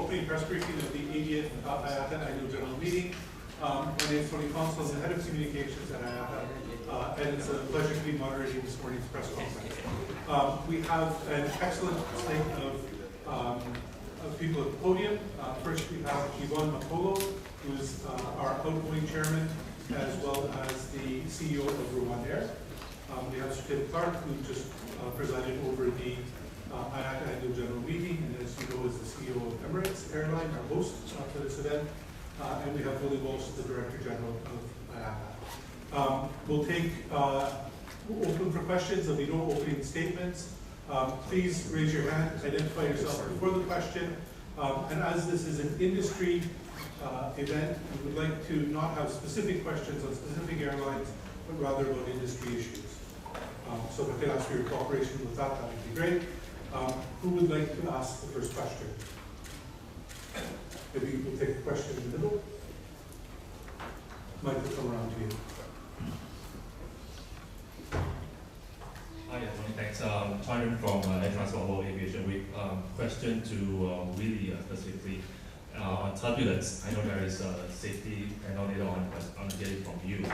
opening press briefing of the 80th IATA Annual General Meeting. My name is Tony Consul, I'm the Head of Communications at IATA, and it's a pleasure to be moderating this morning's press conference. We have an excellent slate of people at the podium. First, we have Yvonne Makolo, who is our outgoing chairman, as well as the CEO of RwandAir. We have Sir Tim Clark, who just presided over the IATA Annual General Meeting, and as you know, is the CEO of Emirates airline, our host for this event. And we have Willie Walsh, the Director General of IATA. We'll take open for questions. There'll be no opening statements. Please raise your hand, identify yourself before the question. And as this is an industry event, we would like to not have specific questions on specific airlines, but rather about industry issues. So if I could ask for your cooperation with that, that would be great. Who would like to ask the first question? Maybe we'll take a question in the middle. Mike will come around to you. Hi, Tony. Thanks. Tyron from Air Transport World Aviation Week. Question to Willie specifically on turbulence. I know there is safety, and on later on, I'm getting from you.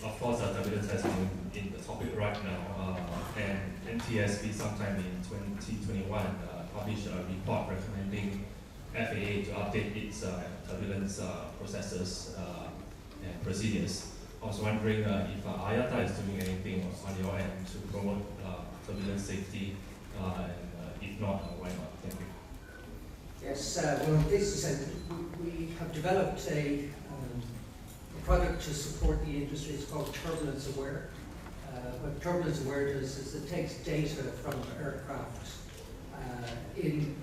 Of course, turbulence has been in the topic right now, and NTSB sometime in 2021 published a report recommending FAA to update its turbulence processes and procedures. I was wondering if IATA is doing anything on your end to promote turbulence safety, and if not, why not? Thank you. Yes, well, I'm pleased to say that we have developed a product to support the industry. It's called Turbulence Aware. What Turbulence Aware does is it takes data from aircraft in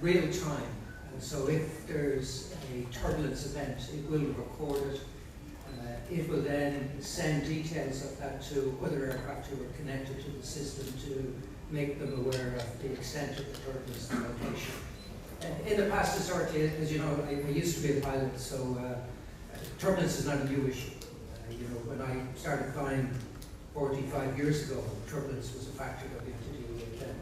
real time. So if there's a turbulence event, it will record it. It will then send details of that to other aircraft who are connected to the system to make them aware of the extent of the turbulence and location. In the past, historically, as you know, I used to be a pilot, so turbulence is not a new issue. When I started flying 45 years ago, turbulence was a factor that we had to deal with then.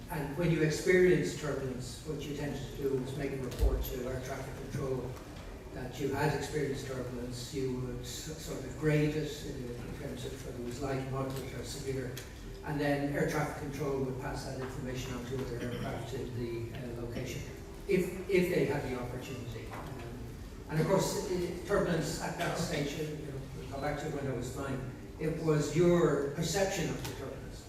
And when you experience turbulence, what you tend to do is make a report to air traffic control that you had experienced turbulence. You would sort of grade it in terms of whether it was light, moderate, or severe. And then air traffic control would pass that information on to other aircraft in the location, if they had the opportunity. And of course, turbulence at that stage, we'll go back to when I was flying, it was your perception of the turbulence.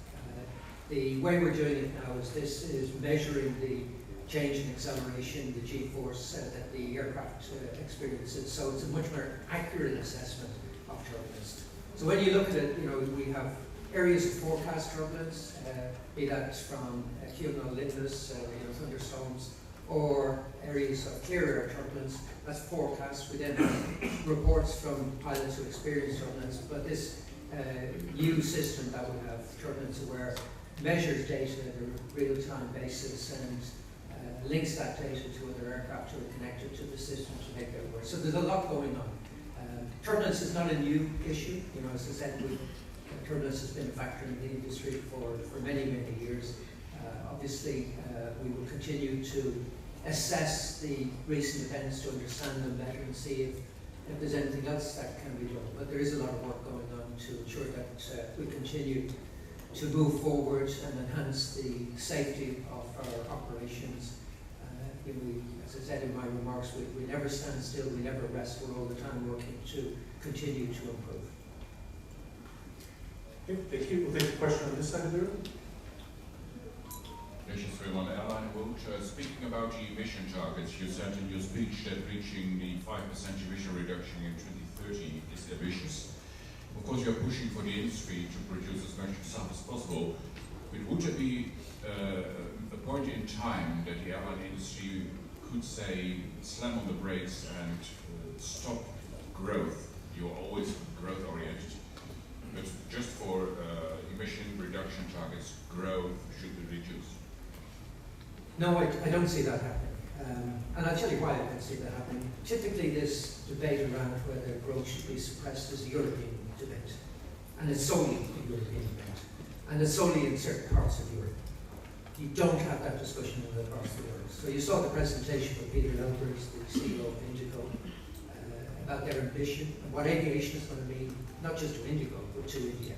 The way we're doing it now is this is measuring the change in acceleration, the G-force that the aircraft experiences. So it's a much more accurate assessment of turbulence. So when you look at it, we have areas of forecast turbulence, be that from cumulonimbus, thunderstorms, or areas of clear air turbulence. That's forecast. We then have reports from pilots who experience turbulence, but this new system that we have, Turbulence Aware, measures data on a real-time basis and links that data to other aircraft who are connected to the system to make it work. So there's a lot going on. Turbulence is not a new issue. As I said, turbulence has been a factor in the industry for many, many years. Obviously, we will continue to assess the recent events to understand them better and see if there's anything else that can be done. But there is a lot of work going on to ensure that we continue to move forward and enhance the safety of our operations. As I said in my remarks, we never stand still, we never rest. We're all the time working to continue to improve. Okay, thank you. We'll take a question on this side of the room. RwandAir. Speaking about the emission targets, you said in your speech that reaching the 5% emission reduction in 2030 is ambitious. Of course, you're pushing for the industry to produce as much SAF as possible, but would there be a point in time that the airline industry could say, slam on the brakes and stop growth? You're always growth-oriented, but just for emission reduction targets, growth should be reduced. No, I don't see that happening. And I'll tell you why I don't see that happening. Typically, this debate around whether growth should be suppressed is a European debate. And it's solely a European debate. And it's solely in certain parts of Europe. you don't have that discussion across the world. So you saw the presentation from Peter Lopers, the CEO of Indigo, about their ambition and what aviation is going to mean, not just to Indigo, but to India.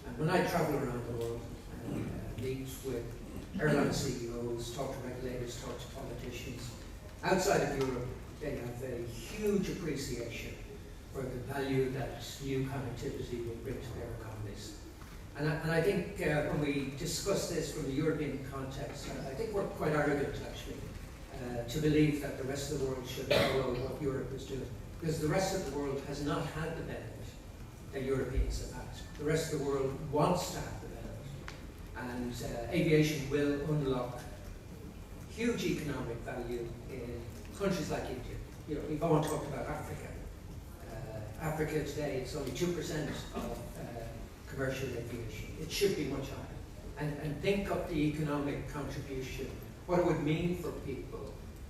And when I travel around the world and meet with airline CEOs, talk to regulators, talk to politicians, outside of Europe, they have a huge appreciation for the value that new connectivity will bring to their economies. And I think when we discuss this from the European context, I think we're quite arrogant actually to believe that the rest of the world should follow what Europe is doing. Because the rest of the world has not had the benefit that Europeans have had. The rest of the world wants to have the benefit. And aviation will unlock huge economic value in countries like India. You know, Yvonne talked about Africa. Africa today, it's only 2% of commercial aviation. It should be much higher. And think of the economic contribution, what it would mean for people,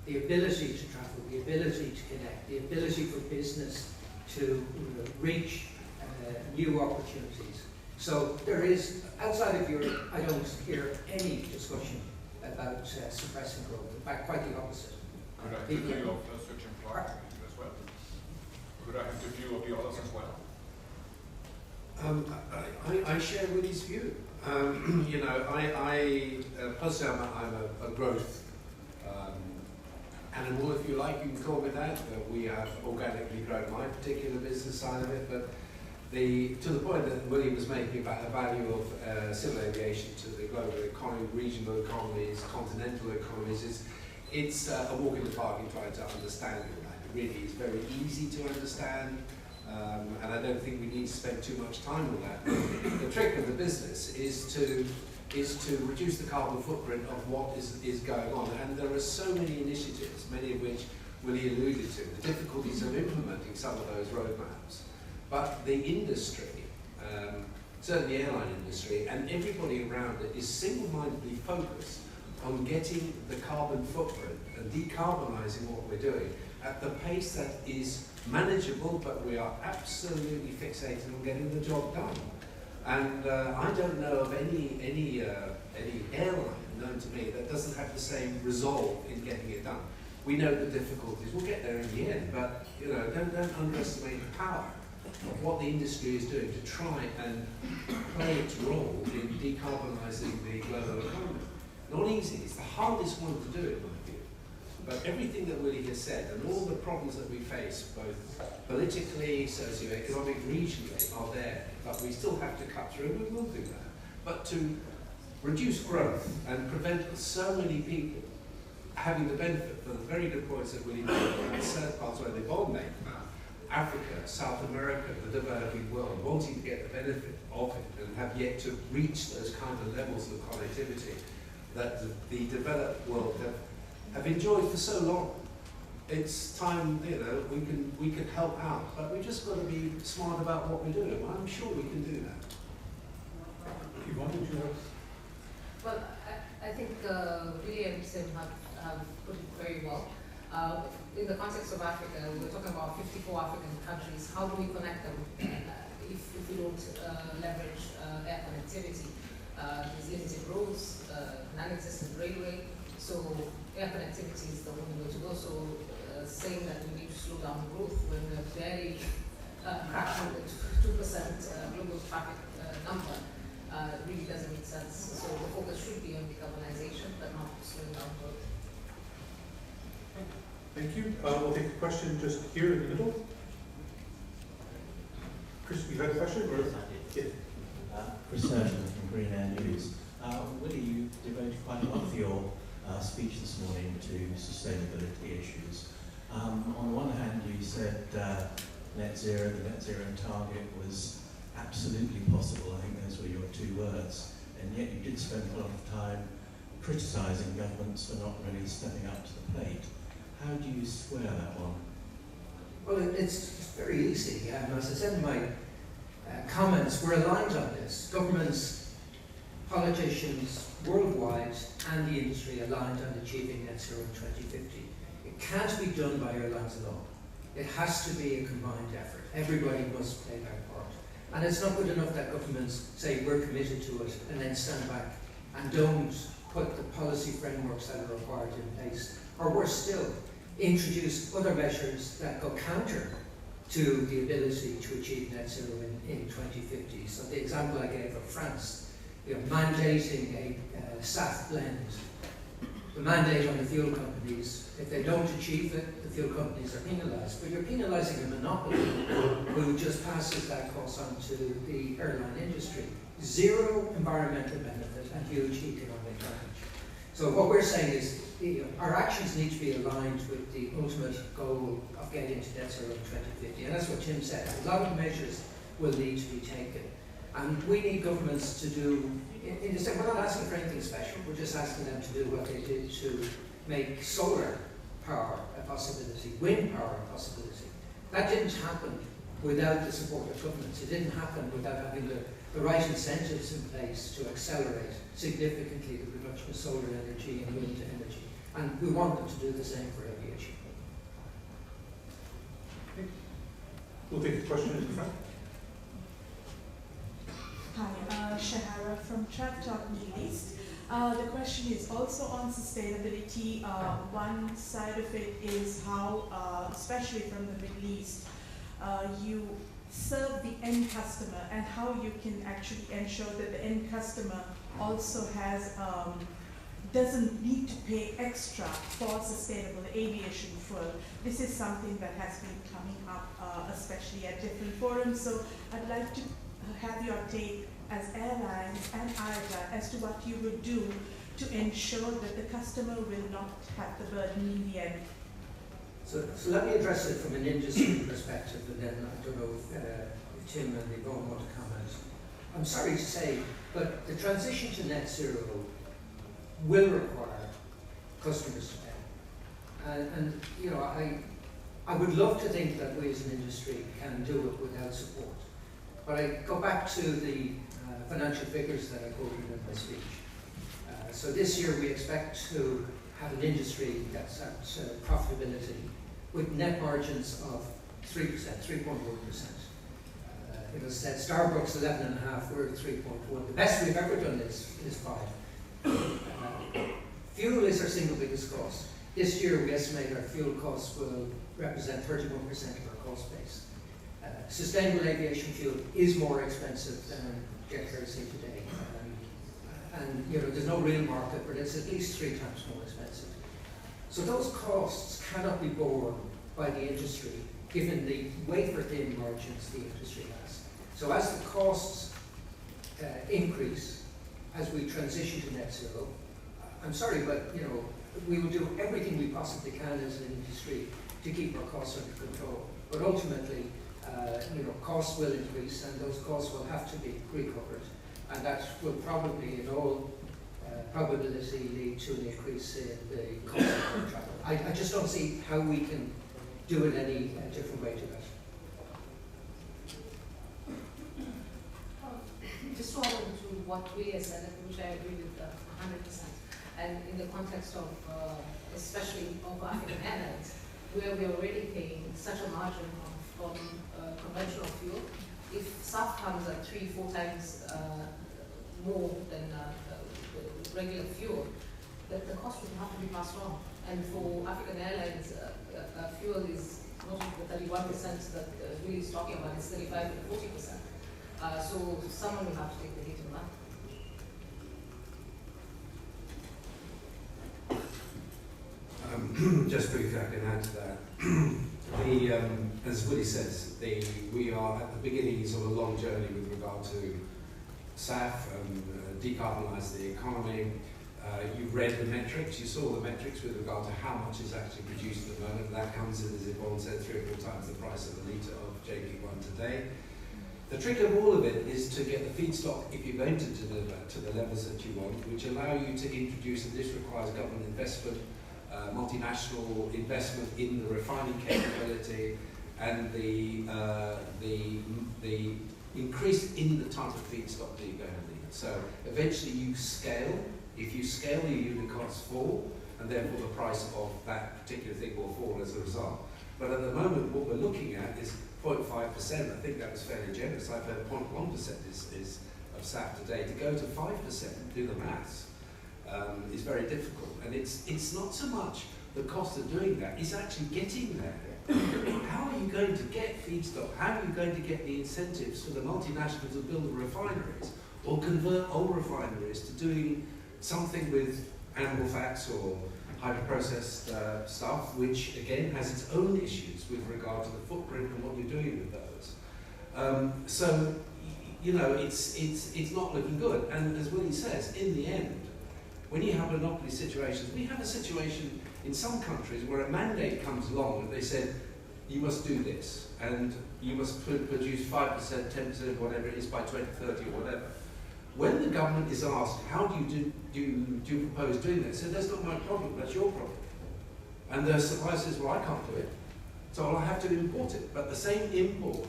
the ability to travel, the ability to connect, the ability for business to reach new opportunities. So there is, outside of Europe, I don't hear any discussion about suppressing growth. In fact, quite the opposite. Could I have the view of Switch and Fly as well? Could I have the view of the others as well? I share Willie's view. You know, I personally, I'm a growth animal, if you like. You can call me that. We have organically grown my particular business side of it, but to the point that Willie was making about the value of civil aviation to the global economy, regional economies, continental economies, it's a walk in the park in trying to understand all that. It really is very easy to understand. And I don't think we need to spend too much time on that. The trick of the business is to reduce the carbon footprint of what is going on. And there are so many initiatives, many of which Willie alluded to, the difficulties of implementing some of those roadmaps. But the industry, certainly the airline industry, and everybody around it is single-mindedly focused on getting the carbon footprint and decarbonising what we're doing at the pace that is manageable, but we are absolutely fixated on getting the job done. And I don't know of any airline known to me that doesn't have the same resolve in getting it done. We know the difficulties. We'll get there in the end, but you know, don't underestimate the power of what the industry is doing to try and play its role in decarbonising the global economy. Not easy. It's the hardest one to do, in my view. But everything that Willie has said and all the problems that we face, both politically, socioeconomic, regionally, are there. But we still have to cut through, and we will do that. But to reduce growth and prevent so many people having the benefit for the very good points that Willie made around certain parts where they've all made about Africa, South America, the developing world, wanting to get the benefit of it and have yet to reach those kind of levels of connectivity that the developed world have enjoyed for so long. It's time, you know, we can help out, but we've just got to be smart about what we're doing. I'm sure we can do that. Yvonne, would you have? Well, I think Willie and Tim have put it very well. In the context of Africa, we're talking about 54 African countries. How do we connect them if we don't leverage air connectivity? There's limited roads, non-existent railway, so air connectivity is the only way to go. So saying that we need to slow down growth when we're barely cracking the 2% global traffic number really doesn't make sense. So the focus should be on decarbonization, but not slowing down growth. Thank you. We'll take a question just here in the middle. Chris, you had a question? Or? Yeah. Chris Surgeon from Green Air News. Willie, you devoted quite a lot of your speech this morning to sustainability issues. On the one hand, you said net zero, the net zero target was absolutely possible. I think those were your two words. And yet you did spend a lot of time criticising governments for not really stepping up to the plate. How do you square that one? Well, it's very easy. As I said in my comments, we're aligned on this. Governments, politicians worldwide and the industry aligned on achieving net zero in 2050. It can't be done by airlines alone. It has to be a combined effort. Everybody must play their part. And it's not good enough that governments say we're committed to it and then stand back and don't put the policy frameworks that are required in place, or worse still, introduce other measures that go counter to the ability to achieve net zero in 2050. So the example I gave of France, mandating a SAF blend, the mandate on the fuel companies, if they don't achieve it, the fuel companies are penalised. But you're penalising a monopoly who just passes that cost on to the airline industry. Zero environmental benefit and huge economic damage. So what we're saying is our actions need to be aligned with the ultimate goal of getting to net zero in 2050. And that's what Tim said. A lot of measures will need to be taken. And we need governments to do, in the sense, we're not asking for anything special, we're just asking them to do what they did to make solar power a possibility, wind power a possibility. That didn't happen without the support of governments. It didn't happen without having the right incentives in place to accelerate significantly the production of solar energy and wind energy. And we want them to do the same for aviation. We'll take a question in the front. Hi, Shahara from Track Talk Middle East. The question is also on sustainability. One side of it is how, especially from the Middle East, you serve the end customer and how you can actually ensure that the end customer also has, doesn't need to pay extra for sustainable aviation fuel. This is something that has been coming up, especially at different forums. So I'd like to have your take as airlines and IATA as to what you would do to ensure that the customer will not have the burden in the end. So let me address it from an industry perspective, and then I don't know if Tim and Yvonne want to comment. I'm sorry to say, but the transition to net zero will require customers to pay. And you know, I would love to think that we as an industry can do it without support. But I go back to the financial figures that I quoted in my speech. So this year we expect to have an industry that's at profitability with net margins of 3%, 3.1%. It was said Starbucks 11.5, we're at 3.1. The best we've ever done is 5. Fuel is our single biggest cost. This year we estimate our fuel costs will represent 31% of our cost base. Sustainable aviation fuel is more expensive than jet kerosene today. And you know, there's no real market, but it's at least 3 times more expensive. So those costs cannot be borne by the industry, given the wafer-thin margins the industry has. So as the costs increase, as we transition to net zero, I'm sorry, but you know, we will do everything we possibly can as an industry to keep our costs under control. But ultimately, you know, costs will increase, and those costs will have to be recovered, and that will probably, in all probability, lead to an increase in the cost of air travel. I just don't see how we can do it any different way to that. Just to add on to what Willie has said, which I agree with 100%, and in the context of, especially of African Airlines, where we're already paying such a margin on conventional fuel, if SAF comes at 3-4 times more than regular fuel, the cost would have to be passed on. And for African Airlines, fuel is not the 31% that Willie is talking about, it's 35 to 40%. So someone will have to take the hit on that. Just briefly, I can add to that. As Willie says, we are at the beginnings of a long journey with regard to SAF and decarbonise the economy. You've read the metrics, you saw the metrics with regard to how much is actually produced at the moment. That comes in, as Yvonne said, 3 or 4 times the price of a litre of JP1 today. The trick of all of it is to get the feedstock, if you're going to deliver, to the levels that you want, which allow you to introduce, and this requires government investment, multinational investment in the refining capability, and the increase in the type of feedstock that you're going to need. So eventually you scale. If you scale, your unit costs fall, and therefore the price of that particular thing will fall as a result. But at the moment, what we're looking at is 0.5%. I think that was fairly generous. I've heard 0.1% is of SAF today. To go to 5%, do the maths. is very difficult. And it's not so much the cost of doing that, it's actually getting there. How are you going to get feedstock? How are you going to get the incentives for the multinationals to build the refineries or convert old refineries to doing something with animal fats or hydroprocessed stuff, which again has its own issues with regard to the footprint and what you're doing with those. So, you know, it's not looking good. And as Willie says, in the end, when you have monopoly situations, we have a situation in some countries where a mandate comes along and they said, you must do this, and you must produce 5%, 10%, whatever it is by 2030 or whatever. When the government is asked, how do you propose doing this? So that's not my problem, that's your problem. And the supplier says, well, I can't do it, so I'll have to import it. But the same import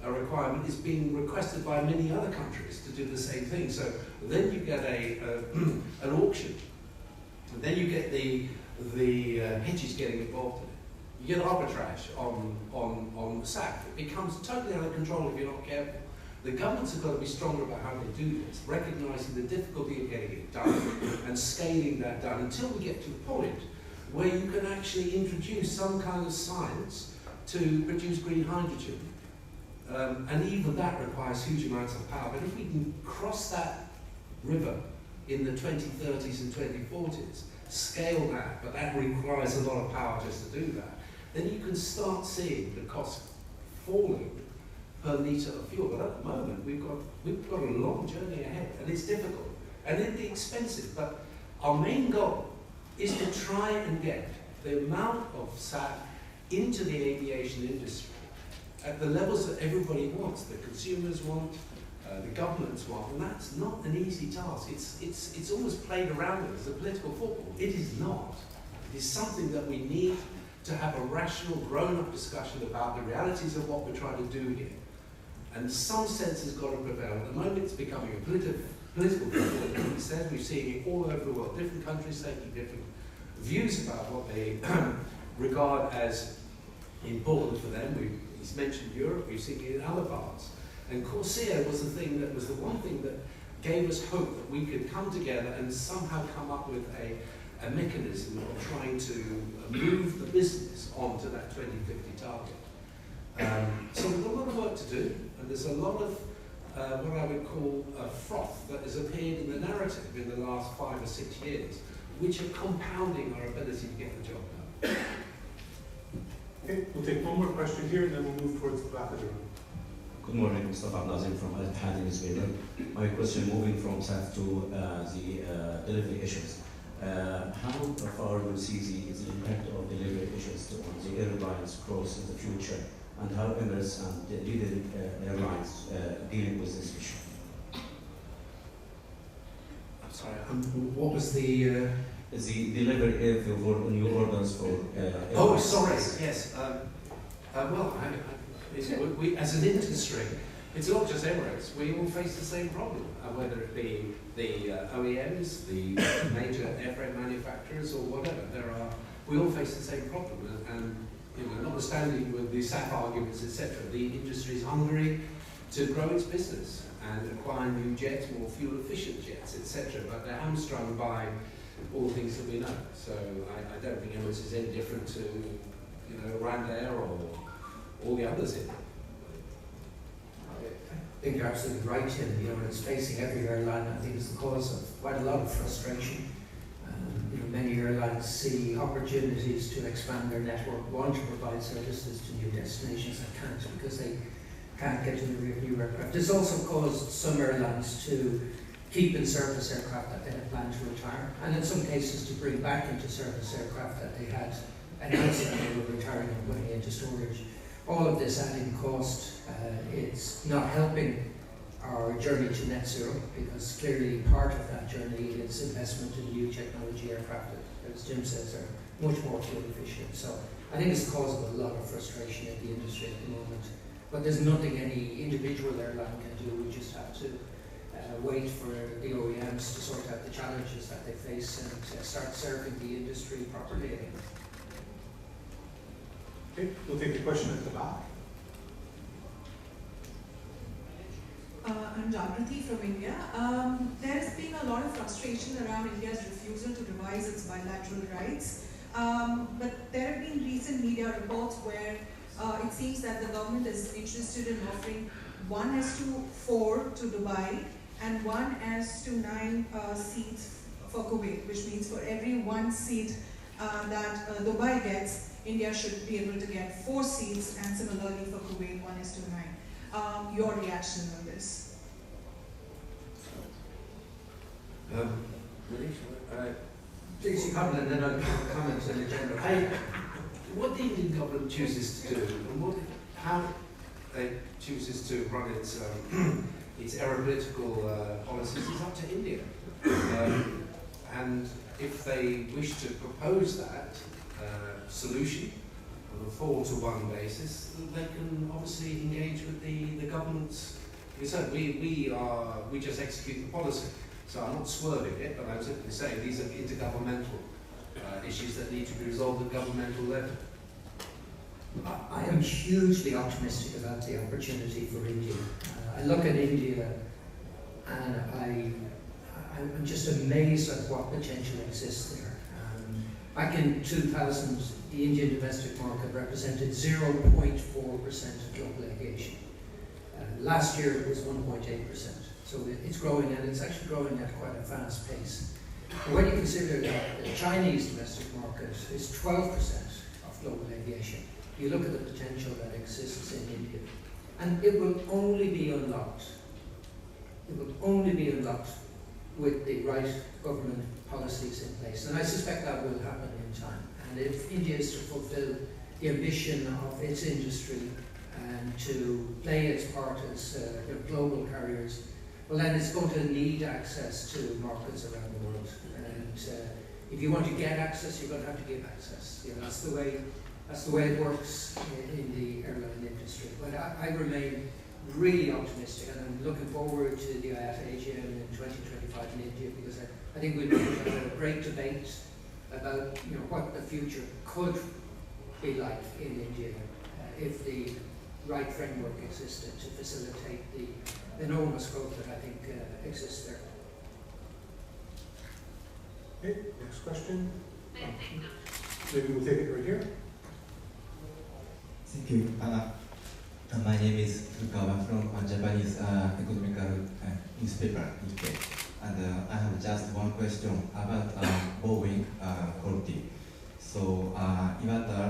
requirement is being requested by many other countries to do the same thing. So then you get an auction, and then you get the hedges getting involved in it. You get arbitrage on the SAF. It becomes totally out of control if you're not careful. The governments have got to be stronger about how they do this, recognising the difficulty of getting it done and scaling that down until we get to the point where you can actually introduce some kind of science to produce green hydrogen. And even that requires huge amounts of power. But if we can cross that river in the 2030s and 2040s, scale that, but that requires a lot of power just to do that, then you can start seeing the cost falling per litre of fuel. But at the moment, we've got a long journey ahead, and it's difficult, and it'll be expensive. But our main goal is to try and get the amount of SAF into the aviation industry at the levels that everybody wants, the consumers want, the governments want, and that's not an easy task. It's almost played around with as a political football. It is not. It is something that we need to have a rational, grown-up discussion about the realities of what we're trying to do here. And some sense has got to prevail. At the moment, it's becoming a political football, as he says. We're seeing it all over the world, different countries taking different views about what they regard as important for them. He's mentioned Europe, we've seen it in other parts. And Corsair was the one thing that gave us hope that we could come together and somehow come up with a mechanism of trying to move the business onto that 2050 target. So we've got a lot of work to do, and there's a lot of what I would call a froth that has appeared in the narrative in the last 5 or 6 years, which are compounding our ability to get the job done. Okay, we'll take one more question here, and then we'll move towards the back of the room. Good morning, Mustafa Nazim from Al-Tahadi newspaper. My question, moving from SAF to the delivery issues. How far do you see the impact of delivery issues on the airlines growth in the future, and how Emirates and the leading airlines dealing with this issue? I'm sorry, what was the delivery for new orders for oh, sorry, yes. Well, we, as an industry, it's not just Emirates, we all face the same problem, whether it be the OEMs, the major airframe manufacturers, or whatever. We all face the same problem, and you know, notwithstanding with the SAF arguments, etc., the industry is hungry to grow its business and acquire new jets, more fuel-efficient jets, etc., but they're hamstrung by all the things that we know. So I don't think Emirates is any different to, you know, RwandAir or all the others in it. I think you're absolutely right, Tim. You know, it's facing every airline. I think it's the cause of quite a lot of frustration. You know, many airlines see opportunities to expand their network, want to provide services to new destinations that can't because they can't get to the new aircraft. This also caused some airlines to keep in service aircraft that they had planned to retire, and in some cases to bring back into service aircraft that they had announced that they were retiring and putting into storage. All of this adding cost, it's not helping our journey to net zero, because clearly part of that journey is investment in new technology aircraft that, as Jim says, are much more fuel efficient. So I think it's causing a lot of frustration in the industry at the moment. But there's nothing any individual airline can do. We just have to wait for the OEMs to sort out the challenges that they face and start serving the industry properly again. Okay, we'll take the question at the back. I'm Jagrati from India. There's been a lot of frustration around India's refusal to revise its bilateral rights. But there have been recent media reports where it seems that the government is interested in offering 1:4 to Dubai and 1:9 seats for Kuwait, which means for every 1 seat that Dubai gets, India should be able to get 4 seats, and similarly for Kuwait, 1:9. Your reaction on this? Please, you comment, and then I'll comment on the general. What the Indian government chooses to do, and how they chooses to run its aeropolitical policies is up to India. And if they wish to propose that solution on a 4-to-1 basis, they can obviously engage with the government's. You said we just execute the policy, so I'm not swerving it, but I'm simply saying these are intergovernmental issues that need to be resolved at governmental level. I am hugely optimistic about the opportunity for India. I look at India and I'm just amazed at what potential exists there. Back in 2000, the Indian domestic market represented 0.4% of global aviation. Last year it was 1.8%. So it's growing, and it's actually growing at quite a fast pace. But when you consider that the Chinese domestic market is 12% of global aviation, you look at the potential that exists in India. And it will only be unlocked. It will only be unlocked with the right government policies in place. And I suspect that will happen in time. And if India is to fulfill the ambition of its industry and to play its part as global carriers, well then it's going to need access to markets around the world. And if you want to get access, you're going to have to give access. That's the way it works in the airline industry. But I remain really optimistic, and I'm looking forward to the IATA AGM in 2025 in India, because I think we'll have a great debate about what the future could be like in India if the right framework existed to facilitate the enormous growth that I think exists there. Okay, next question. Maybe we'll take it right here. Thank you. My name is Fukawa from a Japanese economical newspaper, Nikkei. And I have just one question about Boeing quality. So IATA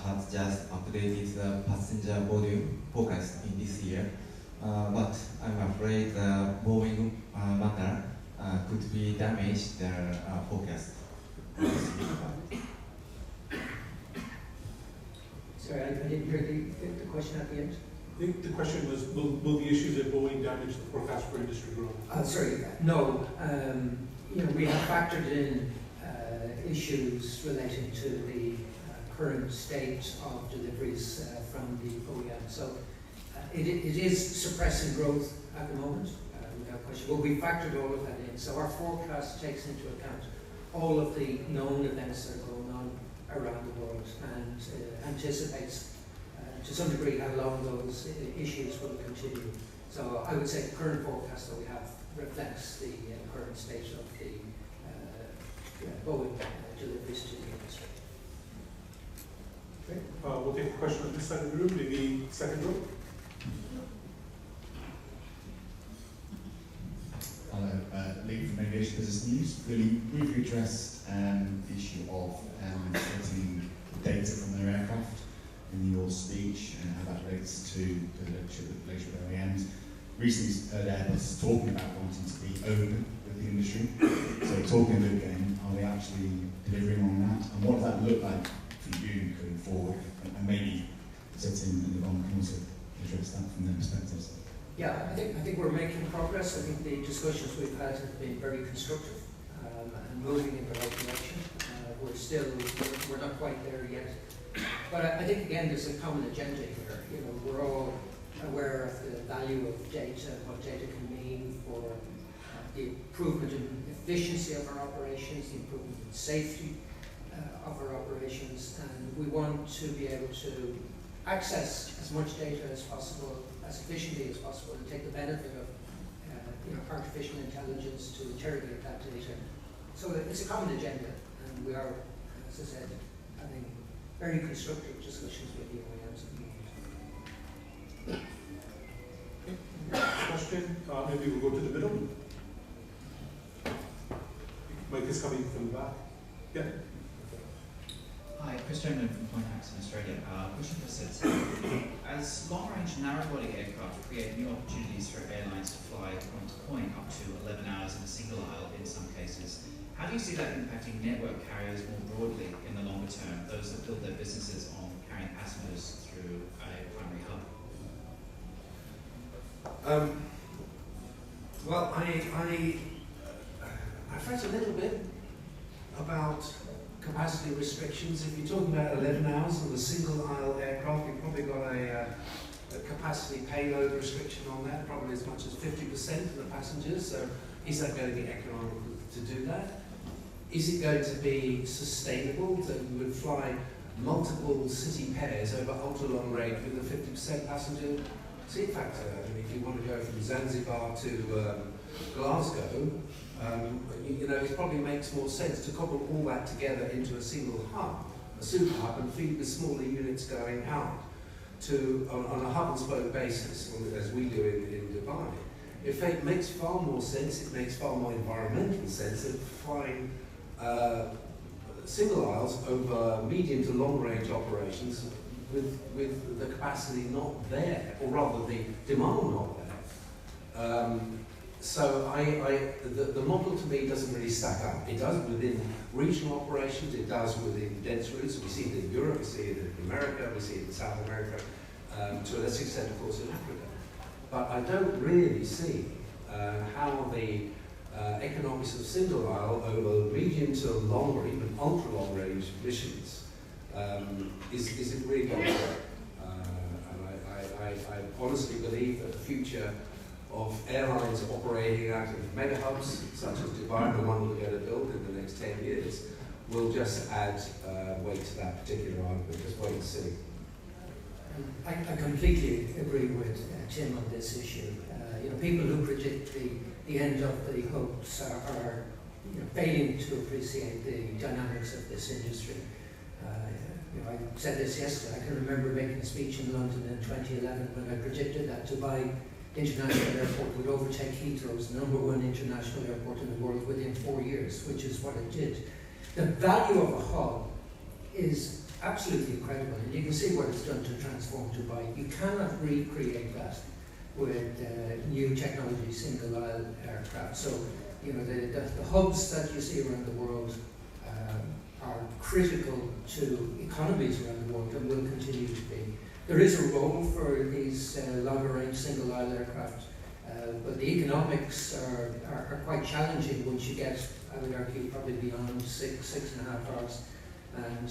has just updated the passenger volume forecast in this year, but I'm afraid the Boeing matter could be damaged their forecast. Sorry, I didn't hear the question at the end. I think the question was, will the issues at Boeing damage the forecast for industry growth? Sorry, no. We have factored in issues relating to the current state of deliveries from the OEM. So it is suppressing growth at the moment, without question. But we factored all of that in. So our forecast takes into account all of the known events that are going on around the world and anticipates to some degree how long those issues will continue. So I would say the current forecast that we have reflects the current state of the Boeing deliveries to the industry. Okay, we'll take a question on this side of the room, maybe second row. Hello, Lee from Aviation Business News. Really briefly addressed the issue of getting data from their aircraft in your speech and how that relates to the relationship with OEMs. Recently heard Airbus talking about wanting to be open with the industry. So talking a good game, are they actually delivering on that? And what does that look like for you going forward? And maybe Setin and Yvonne can also address that from their perspectives. Yeah, I think we're making progress. I think the discussions we've had have been very constructive and moving in the right direction. We're not quite there yet. But I think again there's a common agenda here. We're all aware of the value of data, what data can mean for the improvement in efficiency of our operations, the improvement in safety of our operations, and we want to be able to access as much data as possible as efficiently as possible and take the benefit of artificial intelligence to interrogate that data. So it's a common agenda, and we are, as I said, having very constructive discussions with the OEMs at the moment. Next question, maybe we'll go to the middle. Mike is coming from the back. Yeah. Hi, Chris Jones from Pointhax in Australia. Question for Sid. As long-range narrow-body aircraft create new opportunities for airlines to fly point-to-point up to 11 hours in a single aisle in some cases, how do you see that impacting network carriers more broadly in the longer term, those that build their businesses on carrying passengers through a primary hub? Well, I've read a little bit about capacity restrictions. If you're talking about 11 hours on a single aisle aircraft, you've probably got a capacity payload restriction on that, probably as much as 50% of the passengers. So is that going to be economical to do that? Is it going to be sustainable that you would fly multiple city pairs over ultra long range with a 50% passenger seat factor? I mean, if you want to go from Zanzibar to Glasgow, it probably makes more sense to cobble all that together into a single hub, a super hub, and feed the smaller units going out to on a hub and spoke basis, as we do in Dubai. It makes far more sense. It makes far more environmental sense of flying single aisles over medium to long range operations with the capacity not there, or rather the demand not there. So the model to me doesn't really stack up. It does within regional operations, it does within dense routes. We see it in Europe, we see it in America, we see it in South America, to a lesser extent, of course, in Africa. But I don't really see how the economics of single aisle over medium to long or even ultra long range missions is it really going to work? And I honestly believe that the future of airlines operating out of mega hubs, such as Dubai, the one we're going to build in the next 10 years, will just add weight to that particular argument. Just wait and see. I completely agree with Tim on this issue. People who predict the end of the hubs are failing to appreciate the dynamics of this industry. I said this yesterday. I can remember making a speech in London in 2011 when I predicted that Dubai International Airport would overtake Heathrow as the #1 international airport in the world within 4 years, which is what it did. The value of a hub is absolutely incredible, and you can see what it's done to transform Dubai. You cannot recreate that with new technology, single-aisle aircraft. So, the hubs that you see around the world are critical to economies around the world and will continue to be. There is a role for these longer-range single-aisle aircraft, but the economics are quite challenging once you get, I would argue, probably beyond 6.5 hours. And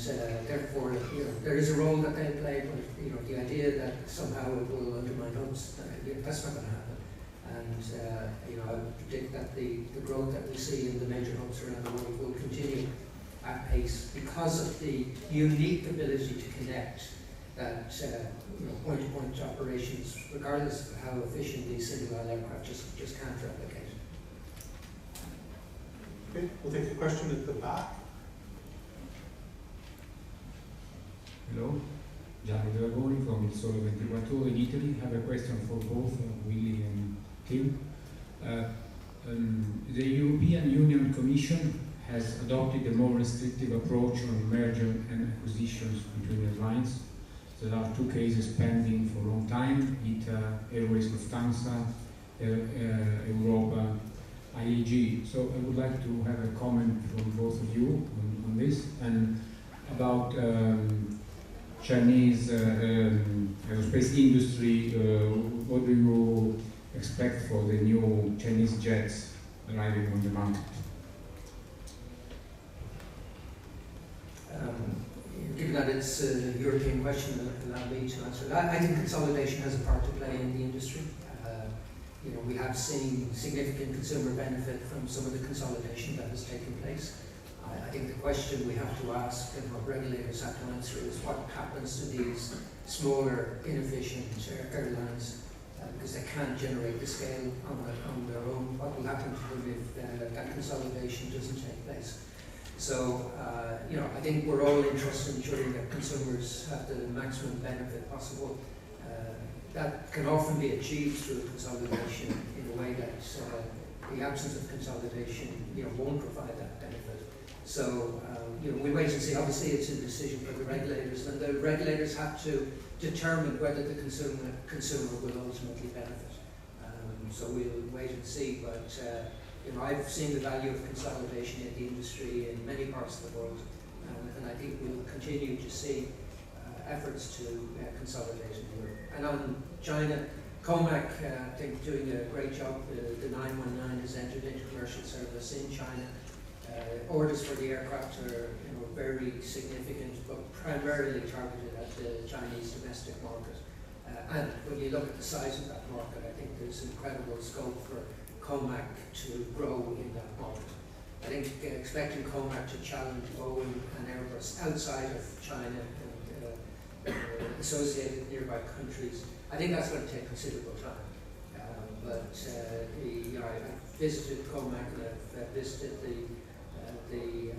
therefore, there is a role that they play, but the idea that somehow it will undermine hubs, that's not going to happen. And I would predict that the growth that we see in the major hubs around the world will continue at pace because of the unique ability to connect that point-to-point operations, regardless of how efficient these single-aisle aircraft just can't replicate. Okay, we'll take a question at the back. Hello, Gianni Dragoni from Il Sole 24 Ore in Italy. I have a question for both Willie and Tim. The European Union Commission has adopted a more restrictive approach on merger and acquisitions between airlines. There are 2 cases pending for a long time: IATA, Airways Lufthansa, Europa, IAG. So I would like to have a comment from both of you on this, and about Chinese aerospace industry. What do you expect for the new Chinese jets arriving on the market? Given that it's a European question, allow me to answer that. I think consolidation has a part to play in the industry. We have seen significant consumer benefit from some of the consolidation that has taken place. I think the question we have to ask and what regulators have to answer is what happens to these smaller, inefficient airlines because they can't generate the scale on their own. What will happen to them if that consolidation doesn't take place? So, I think we're all interested in ensuring that consumers have the maximum benefit possible. That can often be achieved through consolidation in a way that the absence of consolidation, won't provide that benefit. So, we wait and see. Obviously, it's a decision for the regulators, and the regulators have to determine whether the consumer will ultimately benefit. So we'll wait and see. But I've seen the value of consolidation in the industry in many parts of the world, and I think we'll continue to see efforts to consolidate in Europe. And on China, COMAC, I think, doing a great job. The 919 has entered into commercial service in China. Orders for the aircraft are very significant, but primarily targeted at the Chinese domestic market. And when you look at the size of that market, I think there's incredible scope for COMAC to grow in that market. I think expecting COMAC to challenge Boeing and Airbus outside of China and associated nearby countries, I think that's going to take considerable time. But I visited COMAC and I've visited the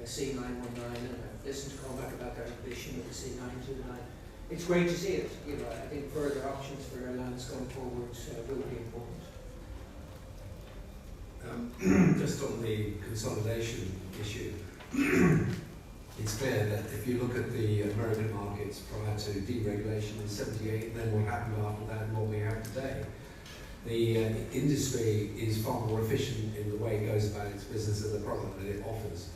C919 and I've listened to COMAC about their ambition with the C929. It's great to see it. I think further options for airlines going forward will be important. Just on the consolidation issue, it's clear that if you look at the American markets prior to deregulation in '78, and then what happened after that and what we have today, the industry is far more efficient in the way it goes about its business and the product that it offers.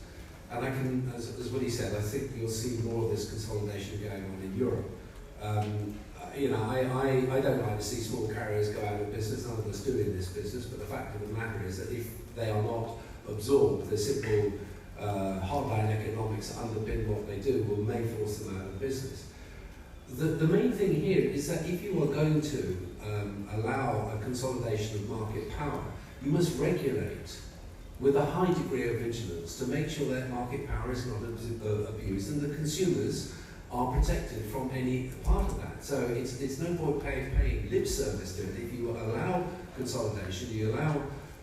And I can, as Willie said, I think you'll see more of this consolidation going on in Europe. I don't like to see small carriers go out of business. None of us do in this business, but the fact of the matter is that if they are not absorbed, the simple hardline economics that underpin what they do may force them out of business. The main thing here is that if you are going to allow a consolidation of market power, you must regulate with a high degree of vigilance to make sure that market power is not abused and the consumers are protected from any part of that. So it's no point paying lip service to it. If you allow consolidation, you allow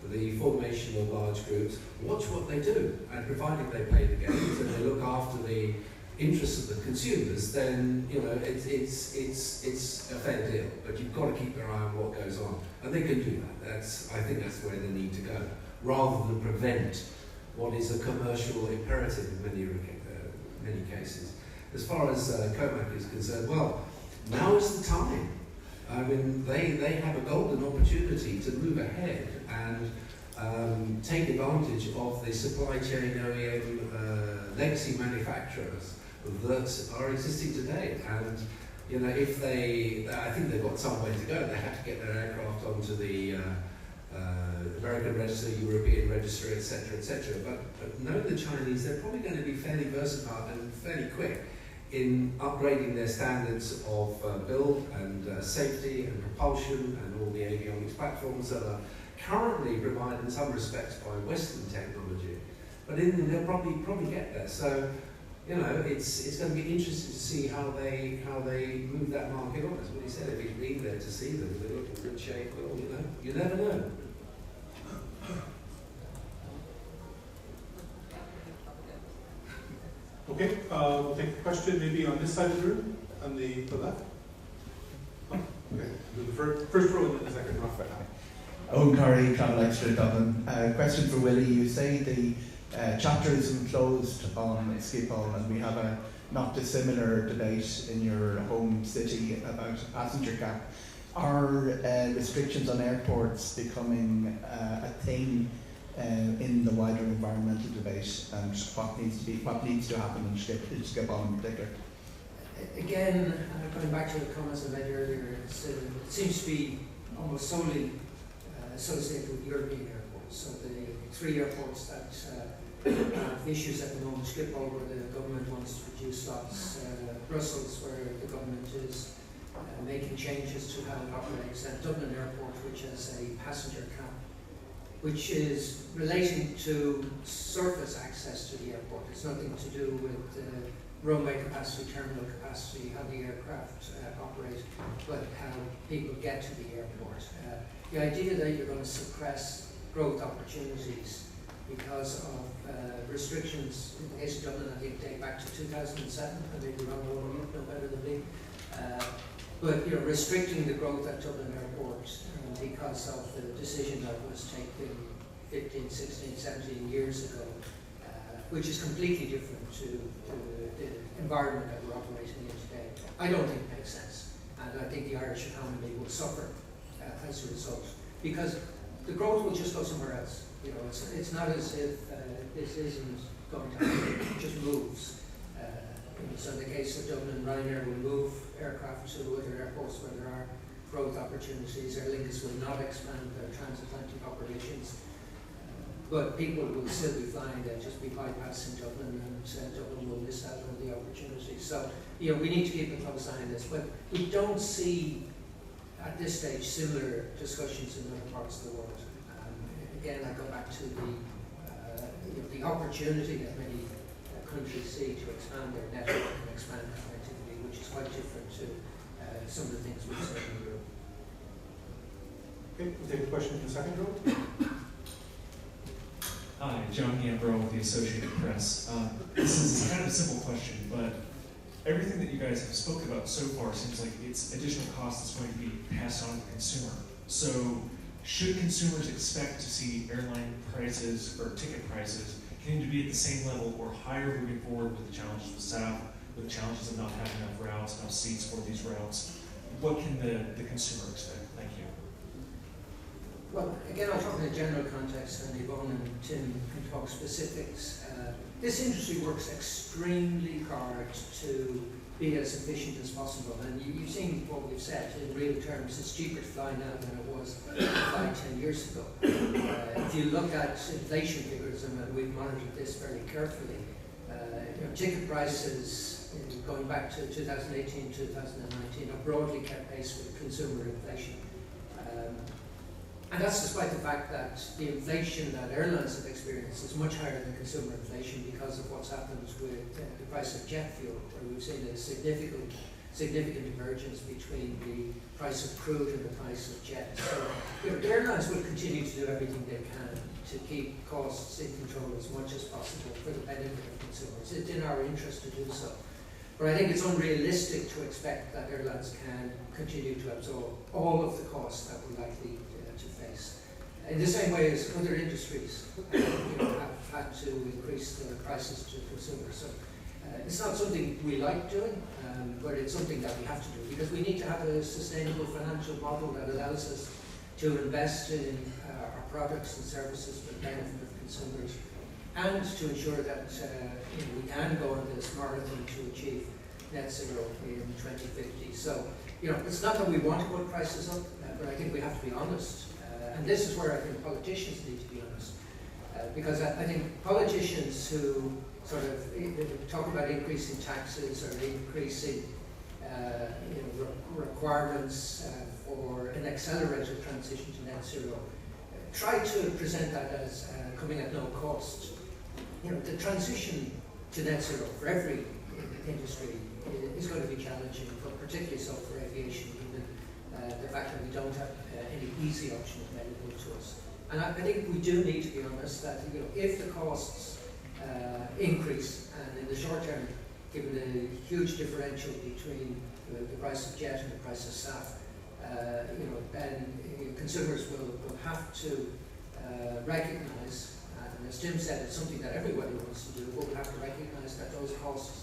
the formation of large groups, watch what they do, and provided they play the games and they look after the interests of the consumers, then it's a fair deal. But you've got to keep your eye on what goes on, and they can do that. I think that's where they need to go, rather than prevent what is a commercial imperative in many cases. As far as COMAC is concerned, well, now is the time. I mean, they have a golden opportunity to move ahead and take advantage of the supply chain OEM legacy manufacturers that are existing today. And I think they've got some way to go. They have to get their aircraft onto the American register, European register, etc., etc. But knowing the Chinese, they're probably going to be fairly versatile and fairly quick in upgrading their standards of build and safety and propulsion and all the avionics platforms that are currently provided in some respects by Western technology. But they'll probably get there. So, it's going to be interesting to see how they move that market on. As Willie said, if you've been there to see them, they look in good shape. Well, you never know. Okay, we'll take a question maybe on this side of the room, on the left. Oh, okay, the first row and then the second row. Owen Curry, Travel Extra Dublin. Question for Willie. You say the chapter is closed on Schiphol, and we have a not dissimilar debate in your home city about a passenger cap. Are restrictions on airports becoming a thing in the wider environmental debate, and what needs to happen in Schiphol in particular? Again, going back to the comments I made earlier, it seems to be almost solely associated with European airports. So the three airports that have issues at the moment: Schiphol, where the government wants to reduce slots; Brussels, where the government is making changes to how it operates; and Dublin Airport, which has a passenger cap, which is relating to surface access to the airport. It's nothing to do with runway capacity, terminal capacity, how the aircraft operate, but how people get to the airport. The idea that you're going to suppress growth opportunities because of restrictions, in the case of Dublin, I think date back to 2007, I may be wrong, you know better than me. But restricting the growth at Dublin Airport because of the decision that was taken 15, 16, 17 years ago, which is completely different to the environment that we're operating in today, I don't think it makes sense. And I think the Irish economy will suffer as a result, because the growth will just go somewhere else. It's not as if this isn't going to happen, it just moves. So in the case of Dublin, RwandAir will move aircraft to other airports where there are growth opportunities. Aer Lingus will not expand their transatlantic operations, but people will still be flying. They'll just be bypassing Dublin, and Dublin will miss out on the opportunities. So we need to keep a close eye on this, but we don't see at this stage similar discussions in other parts of the world. Again, I go back to the opportunity that many countries see to expand their network and expand connectivity, which is quite different to some of the things we've seen in Europe. Okay, we'll take a question from the second row. Hi, John Gambro with the Associated Press. This is kind of a simple question, but everything that you guys have spoken about so far seems like it's additional cost that's going to be passed on to the consumer. So should consumers expect to see airline prices or ticket prices continue to be at the same level or higher moving forward with the challenges of SAF, with the challenges of not having enough routes, enough seats for these routes? What can the consumer expect? Thank you. Well, again, I'll talk in a general context, and Yvonne and Tim can talk specifics. This industry works extremely hard to be as efficient as possible, and you've seen what we've said in real terms. It's cheaper to fly now than it was 5-10 years ago. If you look at inflation figures, and we've monitored this very carefully, ticket prices going back to 2018, 2019 are broadly kept pace with consumer inflation. And that's despite the fact that the inflation that airlines have experienced is much higher than consumer inflation because of what's happened with the price of jet fuel, where we've seen a significant divergence between the price of crude and the price of jet. So the airlines will continue to do everything they can to keep costs in control as much as possible for the benefit of consumers. It's in our interest to do so. But I think it's unrealistic to expect that airlines can continue to absorb all of the costs that we're likely to face. In the same way as other industries have had to increase their prices to consumers. So it's not something we like doing, but it's something that we have to do because we need to have a sustainable financial model that allows us to invest in our products and services for the benefit of consumers, and to ensure that we can go on this marathon to achieve net zero in 2050. So, it's not that we want to put prices up, but I think we have to be honest. And this is where I think politicians need to be honest. Because I think politicians who sort of talk about increasing taxes or increasing requirements for an accelerated transition to net zero try to present that as coming at no cost. The transition to net zero for every industry is going to be challenging, but particularly so for aviation, given the fact that we don't have any easy option available to us. And I think we do need to be honest that if the costs increase, and in the short term, given the huge differential between the price of jet and the price of SAF, then consumers will have to recognise, and as Tim said, it's something that everybody wants to do, but we'll have to recognise that those costs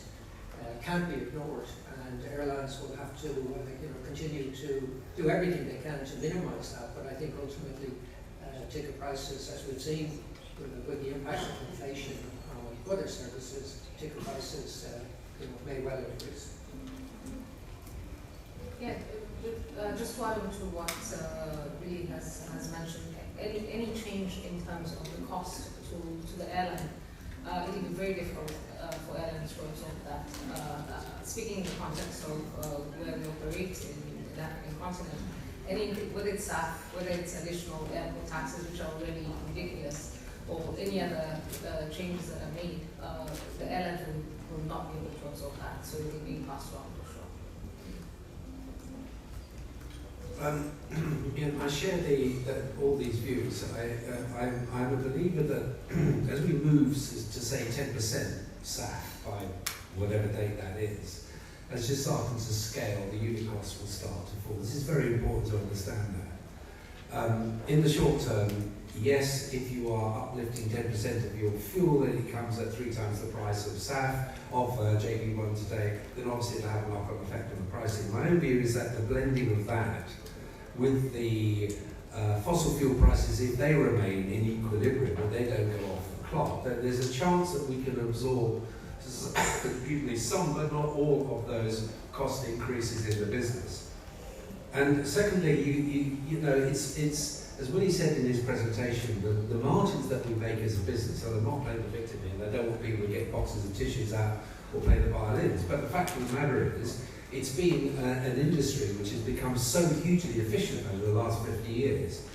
can't be ignored, and airlines will have to continue to do everything they can to minimise that. But I think ultimately ticket prices, as we've seen with the impact of inflation on other services, ticket prices may well increase. Yeah, just to add on to what Willie has mentioned, any change in terms of the cost to the airline, it will be very difficult for airlines to absorb that. Speaking in the context of where we operate in the African continent, whether it's SAF, whether it's additional airport taxes, which are already ridiculous, or any other changes that are made, the airlines will not be able to absorb that, so it will be passed on for sure. I share all these views. I'm a believer that as we move to say 10% SAF by whatever date that is, as you start to scale, the unit costs will start to fall. This is very important to understand that. In the short term, yes, if you are uplifting 10% of your fuel and it comes at 3 times the price of SAF, of JB1 today, then obviously it'll have a knock-on effect on the pricing. My own view is that the blending of that with the fossil fuel prices, if they remain in equilibrium and they don't go off the clock, then there's a chance that we can absorb some but not all of those cost increases in the business. And secondly, you know, it's as Willie said in his presentation, the margins that we make as a business are not playing the victim here. They don't want people to get boxes of tissues out or play the violins. But the fact of the matter is, it's been an industry which has become so hugely efficient over the last 50 years,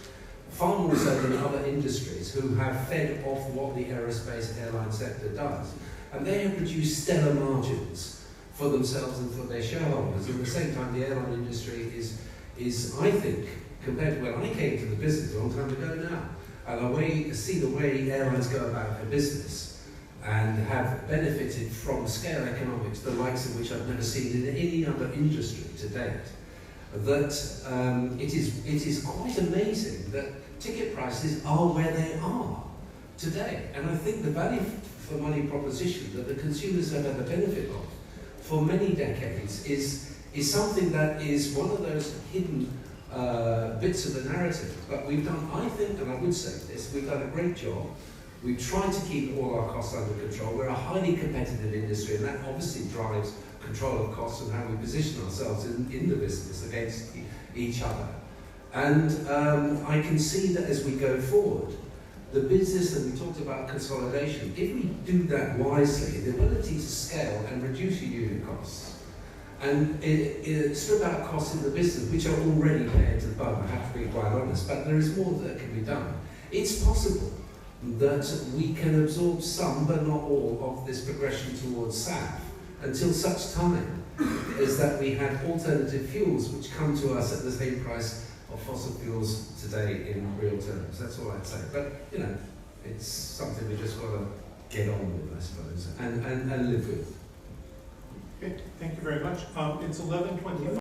far more so than other industries who have fed off what the aerospace and airline sector does. And they have produced stellar margins for themselves and for their shareholders. And at the same time, the airline industry is, I think, compared to when I came to the business a long time ago now, and see the way airlines go about their business and have benefited from scale economics, the likes of which I've never seen in any other industry to date, that it is quite amazing that ticket prices are where they are today. And I think the value for money proposition that the consumers have had the benefit of for many decades is something that is one of those hidden bits of the narrative. But we've done, I think, and I would say this, we've done a great job. We've tried to keep all our costs under control. We're a highly competitive industry, and that obviously drives control of costs and how we position ourselves in the business against each other. And I can see that as we go forward, the business, and we talked about consolidation, if we do that wisely, the ability to scale and reduce your unit costs, and strip out costs in the business, which are already there to the bone, I have to be quite honest, but there is more that can be done. It's possible that we can absorb some, but not all, of this progression towards SAF until such time as that we have alternative fuels which come to us at the same price of fossil fuels today in real terms. That's all I'd say. But, you know, it's something we just got to get on with, I suppose, and live with. Okay, thank you very much. It's 11:25.